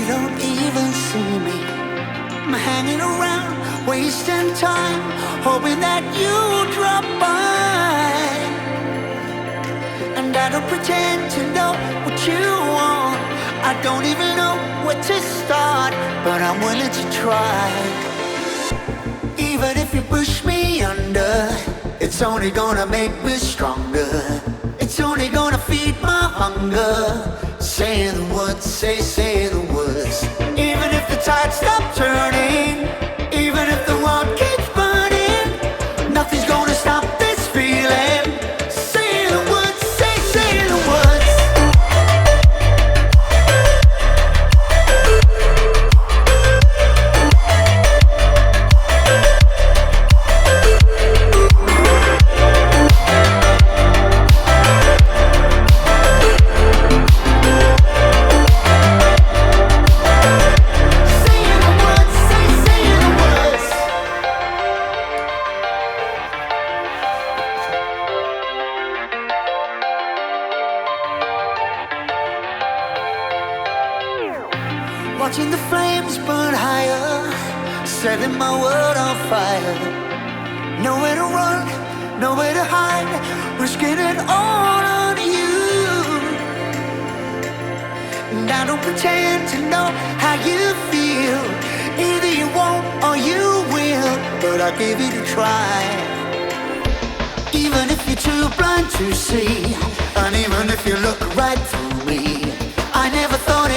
don't even see me. I'm hanging around, wasting time, hoping that you drop by. And I don't pretend to know what you want. I don't even know where to start, but I'm willing to try. Even if you push me under, it's only gonna make me stronger. It's only gonna feed my hunger. Say the words, say the words. Even if the tide stops turning, even if the world keeps burning, nothing's gonna stop this feeling. Say the words, say the words. Watching the flames burn higher, setting my world on fire. Nowhere to run, nowhere to hide, risking it all on you. And I don't pretend to know how you feel. Either you won't or you will, but I'll give it a try. Even if you're too blind to see, and even if you look right through me, I never thought